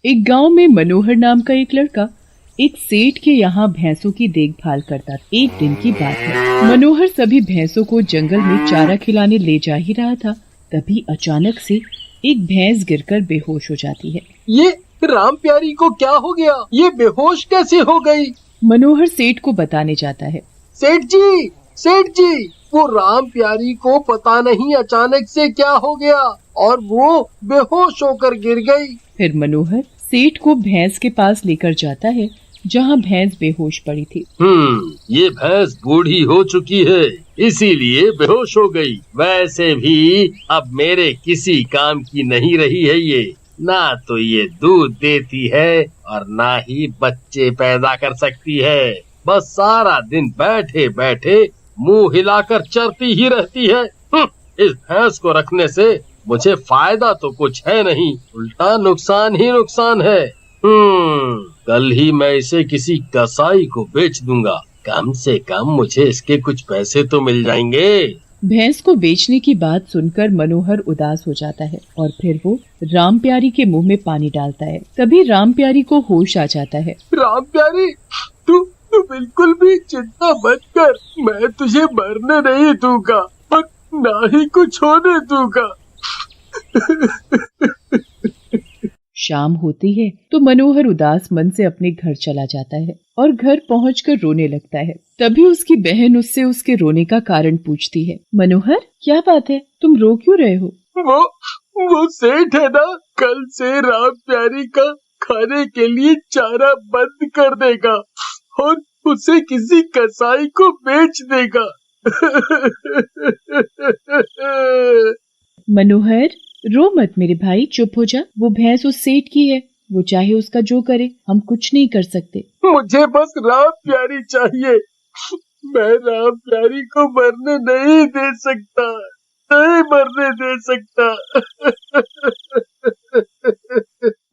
एक गांव में मनोहर नाम का एक लड़का एक सेठ के यहाँ भैंसों की देखभाल करता था। एक दिन की बात है, मनोहर सभी भैंसों को जंगल में चारा खिलाने ले जा ही रहा था। तभी अचानक से एक भैंस गिरकर बेहोश हो जाती है। ये राम प्यारी को क्या हो गया? ये बेहोश कैसे हो गई? मनोहर सेठ को बताने जाता है। सेठ जी, वो राम प्यारी को पता नहीं अचानक से क्या हो गया और वो बेहोश होकर गिर गई। फिर मनोहर सेठ को भैंस के पास लेकर जाता है जहाँ भैंस बेहोश पड़ी थी। ये भैंस बूढ़ी हो चुकी है, इसीलिए बेहोश हो गई। वैसे भी अब मेरे किसी काम की नहीं रही है ये। ना तो ये दूध देती है और ना ही बच्चे पैदा कर सकती है। बस सारा दिन बैठे बैठे मुंह हिलाकर चरती ही रहती है। इस भैंस को रखने से मुझे फायदा तो कुछ है नहीं, उल्टा नुकसान ही नुकसान है। कल ही मैं इसे किसी कसाई को बेच दूंगा, कम से कम मुझे इसके कुछ पैसे तो मिल जाएंगे। भैंस को बेचने की बात सुनकर मनोहर उदास हो जाता है और फिर वो राम प्यारी के मुंह में पानी डालता है। तभी राम प्यारी को होश आ जाता है। राम प्यारी, तू बिल्कुल भी चिंता मत कर, मैं तुझे मरने नहीं दूंगा और ना ही कुछ होने दूंगा। शाम होती है तो मनोहर उदास मन से अपने घर चला जाता है और घर पहुंचकर रोने लगता है। तभी उसकी बहन उससे उसके रोने का कारण पूछती है। मनोहर, क्या बात है, तुम रो क्यों रहे हो? वो सेठ है ना, कल से राम प्यारी का खाने के लिए चारा बंद कर देगा और उसे किसी कसाई को बेच देगा। मनोहर, रो मत मेरे भाई, चुप हो जा। वो भैंस उस सेठ की है, वो चाहे उसका जो करे, हम कुछ नहीं कर सकते। मुझे बस राम प्यारी चाहिए, मैं राम प्यारी को मरने नहीं दे सकता, नहीं मरने दे सकता।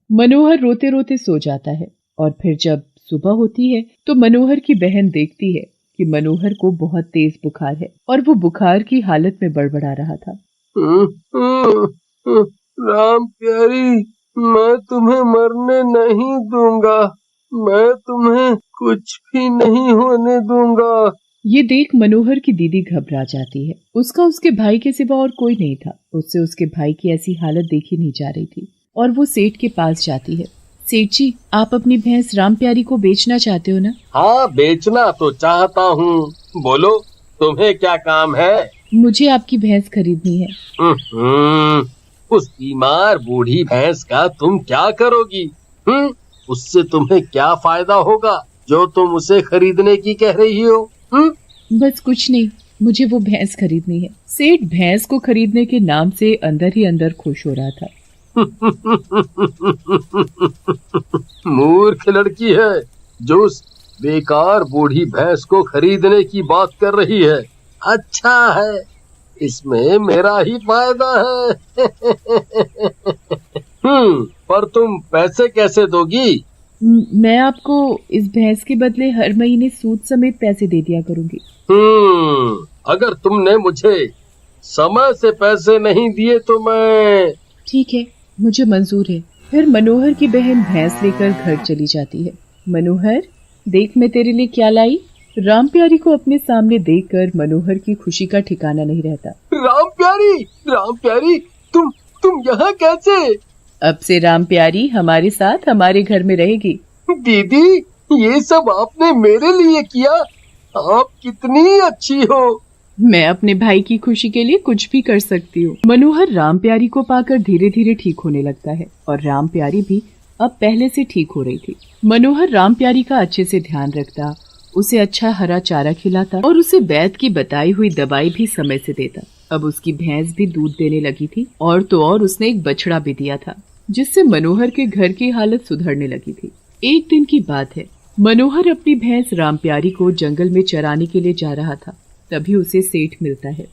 मनोहर रोते रोते सो जाता है और फिर जब सुबह होती है तो मनोहर की बहन देखती है कि मनोहर को बहुत तेज बुखार है और वो बुखार की हालत में बड़बड़ा रहा था। राम प्यारी, मैं तुम्हें मरने नहीं दूंगा, मैं तुम्हें कुछ भी नहीं होने दूंगा। ये देख मनोहर की दीदी घबरा जाती है। उसका उसके भाई के सिवा और कोई नहीं था। उससे उसके भाई की ऐसी हालत देखी नहीं जा रही थी और वो सेठ के पास जाती है। सेठ जी, आप अपनी भैंस राम प्यारी को बेचना चाहते हो ना? हाँ, बेचना तो चाहता हूँ, बोलो तुम्हें क्या काम है? मुझे आपकी भैंस खरीदनी है। उस बीमार बूढ़ी भैंस का तुम क्या करोगी? उससे तुम्हें क्या फायदा होगा जो तुम उसे खरीदने की कह रही हो? बस कुछ नहीं, मुझे वो भैंस खरीदनी है। सेठ भैंस को खरीदने के नाम से अंदर ही अंदर खुश हो रहा था। मूर्ख लड़की है जो उस बेकार बूढ़ी भैंस को खरीदने की बात कर रही है। अच्छा है, इसमें मेरा ही फायदा है। पर तुम पैसे कैसे दोगी? मैं आपको इस भैंस के बदले हर महीने सूद समेत पैसे दे दिया करूंगी। अगर तुमने मुझे समय से पैसे नहीं दिए तो मैं... ठीक है, मुझे मंजूर है। फिर मनोहर की बहन भैंस लेकर घर चली जाती है। मनोहर, देख मैं तेरे लिए क्या लाई। राम प्यारी को अपने सामने देखकर मनोहर की खुशी का ठिकाना नहीं रहता। राम प्यारी, तुम यहाँ कैसे? अब से राम प्यारी हमारे साथ हमारे घर में रहेगी। दीदी, ये सब आपने मेरे लिए किया, आप कितनी अच्छी हो। मैं अपने भाई की खुशी के लिए कुछ भी कर सकती हूँ। मनोहर राम प्यारी को पाकर धीरे धीरे ठीक होने लगता है और राम प्यारी भी अब पहले से ठीक हो रही थी। मनोहर राम प्यारी का अच्छे से ध्यान रखता, उसे अच्छा हरा चारा खिलाता और उसे वैद्य की बताई हुई दवाई भी समय से देता। अब उसकी भैंस भी दूध देने लगी थी और तो और उसने एक बछड़ा भी दिया था, जिससे मनोहर के घर की हालत सुधरने लगी थी। एक दिन की बात है, मनोहर अपनी भैंस राम प्यारी को जंगल में चराने के लिए जा रहा था। तभी उसे सेठ मिलता है।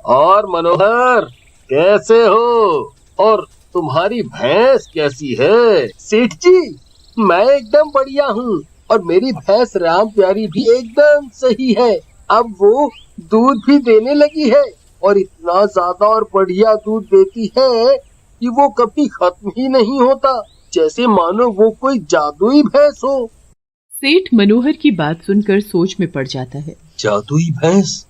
और मनोहर, कैसे हो? और तुम्हारी भैंस कैसी है? सेठ जी, मैं एकदम बढ़िया हूँ और मेरी भैंस राम प्यारी भी एकदम सही है। अब वो दूध भी देने लगी है और इतना ज्यादा और बढ़िया दूध देती है कि वो कभी खत्म ही नहीं होता। जैसे मानो वो कोई जादुई भैंस हो। सेठ मनोहर की बात सुनकर सोच में पड़ जाता है। जादुई भैंस?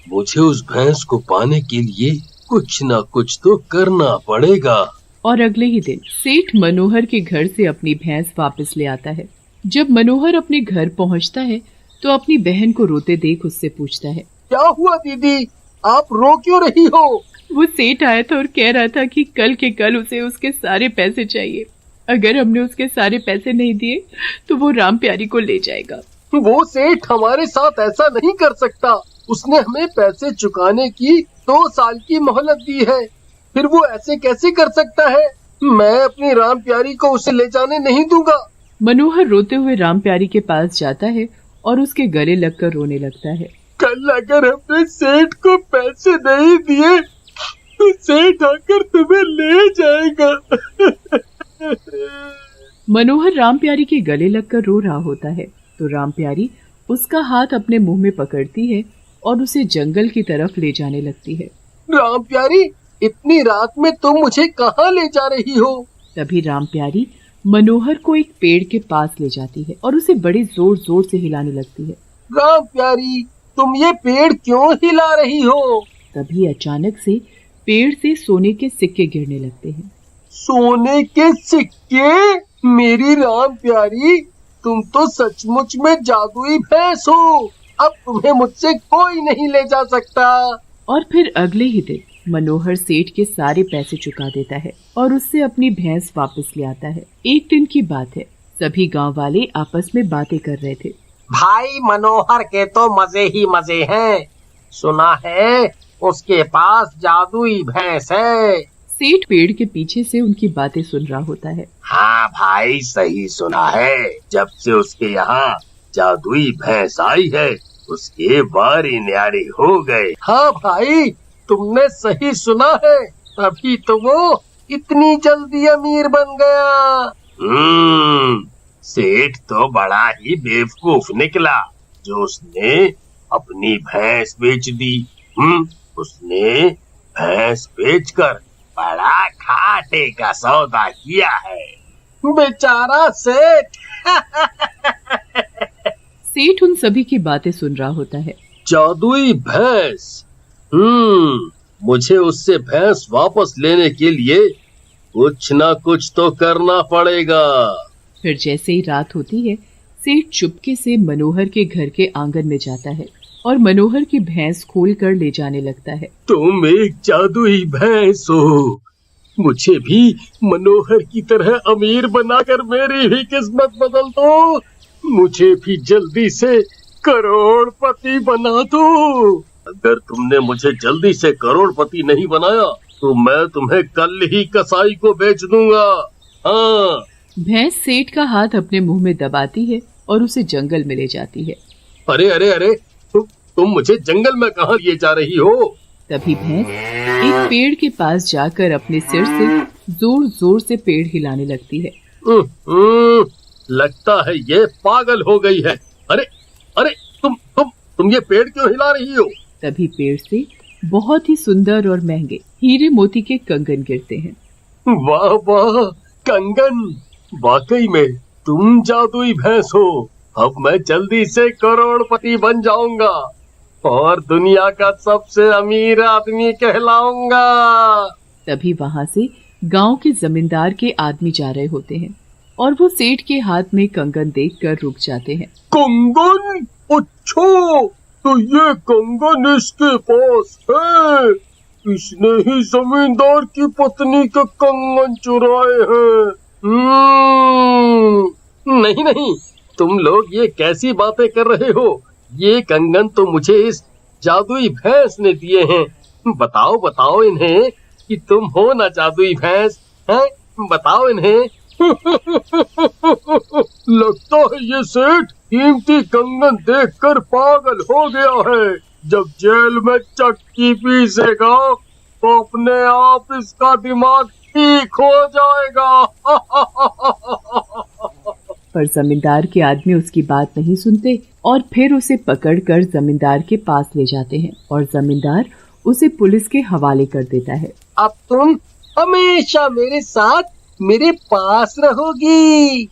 मुझे उस भैंस को पाने के लिए कुछ न कुछ तो करना पड़ेगा। और अगले ही दिन सेठ मनोहर के घर से अपनी भैंस वापस ले आता है। जब मनोहर अपने घर पहुंचता है तो अपनी बहन को रोते देख उससे पूछता है, क्या हुआ दीदी, आप रो क्यों रही हो? वो सेठ आया था और कह रहा था कि कल के कल उसे उसके सारे पैसे चाहिए। अगर हमने उसके सारे पैसे नहीं दिए तो वो राम प्यारी को ले जाएगा। वो सेठ हमारे साथ ऐसा नहीं कर सकता। उसने हमें पैसे चुकाने की 2 साल की मोहलत दी है, फिर वो ऐसे कैसे कर सकता है? मैं अपनी राम प्यारी को उसे ले जाने नहीं दूंगा। मनोहर रोते हुए राम प्यारी के पास जाता है और उसके गले लगकर रोने लगता है। कल अगर हमने सेठ को पैसे नहीं दिए तो सेठ आकर तुम्हें ले जाएगा। मनोहर राम प्यारी के गले लगकर रो रहा होता है तो राम प्यारी उसका हाथ अपने मुंह में पकड़ती है और उसे जंगल की तरफ ले जाने लगती है। राम प्यारी, इतनी रात में तुम मुझे कहाँ ले जा रही हो? तभी राम प्यारी मनोहर को एक पेड़ के पास ले जाती है और उसे बड़े जोर जोर से हिलाने लगती है। राम प्यारी, तुम ये पेड़ क्यों हिला रही हो? तभी अचानक से पेड़ से सोने के सिक्के गिरने लगते हैं। सोने के सिक्के? मेरी राम प्यारी, तुम तो सचमुच में जादुई भैंस हो। अब तुम्हें मुझसे कोई नहीं ले जा सकता। और फिर अगले ही दिन मनोहर सेठ के सारे पैसे चुका देता है और उससे अपनी भैंस वापस ले आता है। एक दिन की बात है, सभी गांव वाले आपस में बातें कर रहे थे। भाई मनोहर के तो मजे ही मजे हैं। सुना है उसके पास जादुई भैंस है। सेठ पेड़ के पीछे से उनकी बातें सुन रहा होता है। हाँ भाई, सही सुना है। जब से उसके यहाँ जादुई भैंस आई है उसके बारी न्यारी हो गए। हाँ भाई, तुमने सही सुना है, तभी तो वो इतनी जल्दी अमीर बन गया। सेठ तो बड़ा ही बेवकूफ निकला जो उसने अपनी भैंस बेच दी। उसने भैंस बेचकर बड़ा घाटे का सौदा किया है। बेचारा सेठ। सेठ उन सभी की बातें सुन रहा होता है। जादुई भैंस? मुझे उससे भैंस वापस लेने के लिए कुछ ना कुछ तो करना पड़ेगा। फिर जैसे ही रात होती है, सेठ चुपके से मनोहर के घर के आंगन में जाता है और मनोहर की भैंस खोल कर ले जाने लगता है। तुम एक जादुई भैंस हो। मुझे भी मनोहर की तरह अमीर बनाकर मेरी भी किस्मत बदल दो। मुझे भी जल्दी से करोड़पति बना दो। अगर तुमने मुझे जल्दी से करोड़पति नहीं बनाया तो मैं तुम्हें कल ही कसाई को बेच दूंगा। हाँ। भैंस सेठ का हाथ अपने मुंह में दबाती है और उसे जंगल में ले जाती है। अरे अरे अरे, तुम मुझे जंगल में कहाँ लिए जा रही हो? तभी भैंस एक पेड़ के पास जाकर अपने सिर से जोर जोर से पेड़ हिलाने लगती है। लगता है ये पागल हो गई है। अरे अरे, तुम ये पेड़ क्यों हिला रही हो? तभी पेड़ से बहुत ही सुंदर और महंगे हीरे मोती के कंगन गिरते हैं। वाह वाह, कंगन! वाकई में तुम जादुई भैंस हो। अब मैं जल्दी से करोड़पति बन जाऊंगा और दुनिया का सबसे अमीर आदमी कहलाऊंगा। तभी वहाँ से गांव के जमींदार के आदमी जा रहे होते हैं और वो सेठ के हाथ में कंगन देखकर रुक जाते हैं। कंगन? अच्छा, तो ये कंगन इसके पास है। इसने ही जमींदार की पत्नी के कंगन चुराए हैं। नहीं नहीं, तुम लोग ये कैसी बातें कर रहे हो? ये कंगन तो मुझे इस जादुई भैंस ने दिए हैं। बताओ बताओ इन्हें कि तुम हो ना जादुई भैंस, हैं? बताओ इन्हें। लगता है ये सेठ कीमती कंगन देखकर पागल हो गया है। जब जेल में चक्की पीसेगा तो अपने आप इसका दिमाग ठीक हो जाएगा। पर जमींदार के आदमी उसकी बात नहीं सुनते और फिर उसे पकड़कर जमींदार के पास ले जाते हैं और जमींदार उसे पुलिस के हवाले कर देता है। अब तुम हमेशा मेरे साथ मेरे पास रहोगी।